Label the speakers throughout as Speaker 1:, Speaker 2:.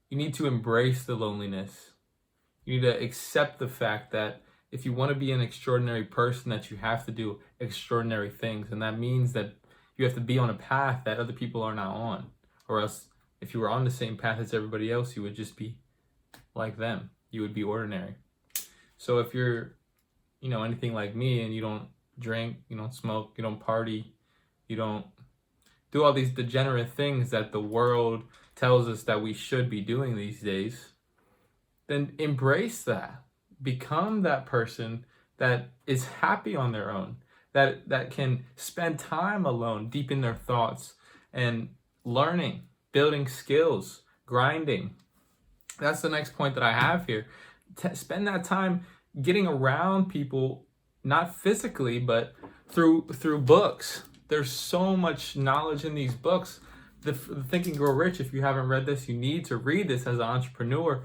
Speaker 1: You need to embrace the loneliness. You need to accept the fact that if you want to be an extraordinary person, that you have to do extraordinary things. And that means that you have to be on a path that other people are not on. Or else, if you were on the same path as everybody else, you would just be like them. You would be ordinary. So if you're, anything like me and you don't drink, you don't smoke, you don't party, you don't do all these degenerate things that the world tells us that we should be doing these days, then embrace that. Become that person that is happy on their own, that can spend time alone, deep in their thoughts and learning, building skills, grinding. That's the next point that I have here. Spend that time getting around people, not physically, but through books. There's so much knowledge in these books. The Think and Grow Rich, if you haven't read this, you need to read this as an entrepreneur.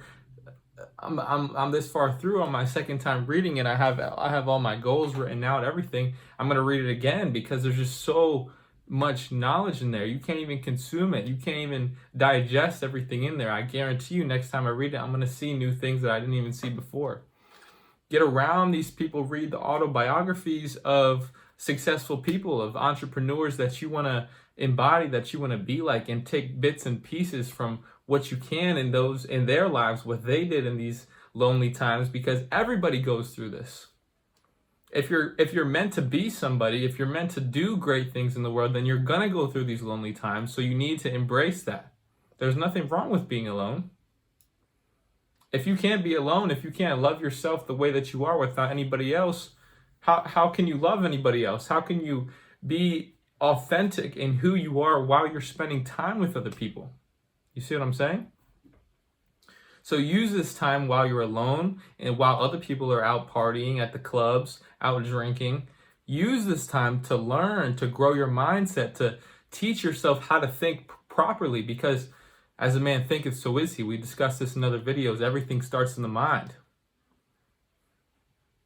Speaker 1: I'm this far through on my second time reading it. I have all my goals written out, everything. I'm going to read it again because there's just so much knowledge in there. You can't even consume it. You can't even digest everything in there. I guarantee you next time I read it, I'm going to see new things that I didn't even see before. Get around these people, read the autobiographies of successful people, of entrepreneurs that you want to embody, that you want to be like, and take bits and pieces from what you can in their lives, what they did in these lonely times, because everybody goes through this. If you're meant to be somebody, if you're meant to do great things in the world, then you're gonna go through these lonely times. So you need to embrace that. There's nothing wrong with being alone. If you can't be alone, if you can't love yourself the way that you are without anybody else, how can you love anybody else? How can you be authentic in who you are while you're spending time with other people? You see what I'm saying? So use this time while you're alone and while other people are out partying at the clubs, out drinking. Use this time to learn, to grow your mindset, to teach yourself how to think properly, because as a man thinketh, so is he. We discussed this in other videos. Everything starts in the mind.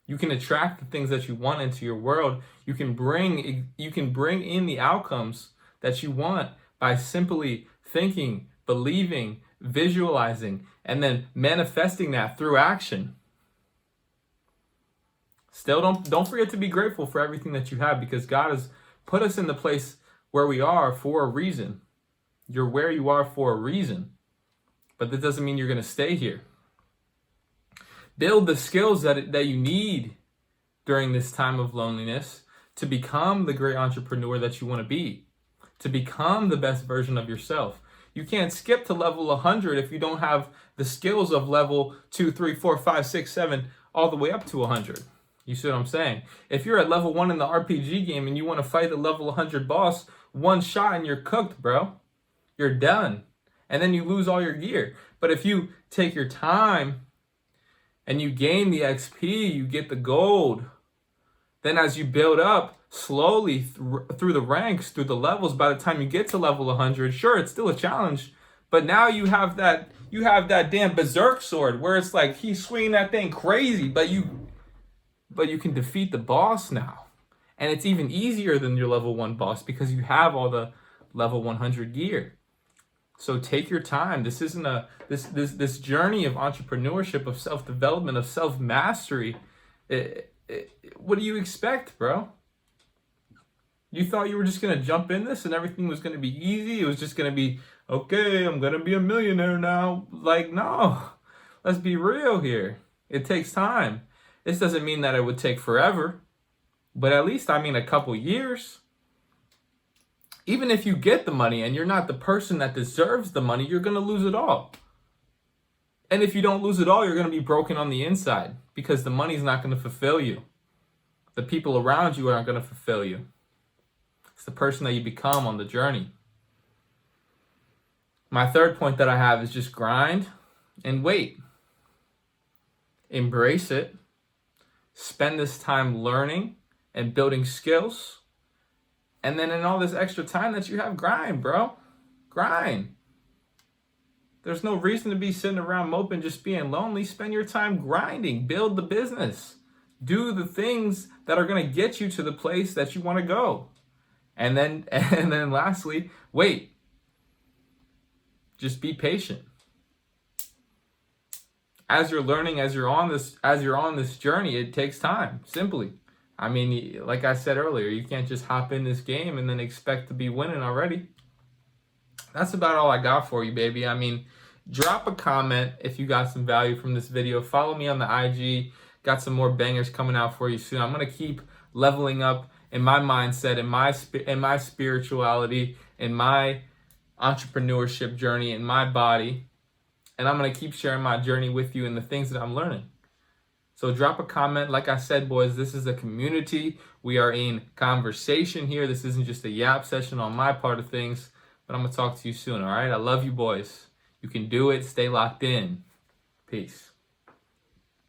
Speaker 1: You can attract the things that you want into your world. You can bring in the outcomes that you want by simply thinking, believing, visualizing, and then manifesting that through action. Still, don't forget to be grateful for everything that you have, because God has put us in the place where we are for a reason. You're where you are for a reason, but that doesn't mean you're going to stay here. Build the skills that you need during this time of loneliness to become the great entrepreneur that you want to be, to become the best version of yourself. You can't skip to level 100 if you don't have the skills of level 2, 3, 4, 5, 6, 7, all the way up to 100. You see what I'm saying? If you're at level 1 in the RPG game and you want to fight the level 100 boss, one shot and you're cooked, bro. You're done. And then you lose all your gear. But if you take your time and you gain the XP, you get the gold, then as you build up slowly through the ranks, through the levels, by the time you get to level 100, sure, it's still a challenge, but now you have that damn berserk sword where it's like he's swinging that thing crazy, but you can defeat the boss now. And it's even easier than your level 1 boss because you have all the level 100 gear. So take your time. This isn't this journey of entrepreneurship, of self-development, of self-mastery. What do you expect, bro? You thought you were just going to jump in this and everything was going to be easy? It was just going to be, okay, I'm going to be a millionaire now. Like, no. Let's be real here. It takes time. This doesn't mean that it would take forever, but at least, a couple years. Even if you get the money and you're not the person that deserves the money, you're going to lose it all. And if you don't lose it all, you're going to be broken on the inside because the money's not going to fulfill you. The people around you aren't going to fulfill you. It's the person that you become on the journey. My third point that I have is just grind and wait. Embrace it. Spend this time learning and building skills. And then in all this extra time that you have, grind, bro. Grind. There's no reason to be sitting around moping, just being lonely. Spend your time grinding. Build the business. Do the things that are going to get you to the place that you want to go. And then lastly, wait. Just be patient. as you're learning, as you're on this journey, it takes time, simply. I mean, like I said earlier, you can't just hop in this game and then expect to be winning already. That's about all I got for you, baby. I mean, drop a comment if you got some value from this video. Follow me on the IG. Got some more bangers coming out for you soon. I'm going to keep leveling up in my mindset, in my spirituality, in my entrepreneurship journey, in my body. And I'm going to keep sharing my journey with you and the things that I'm learning. So drop a comment. Like I said, boys, this is a community. We are in conversation here. This isn't just a yap session on my part of things, but I'm going to talk to you soon, all right? I love you, boys. You can do it. Stay locked in. Peace.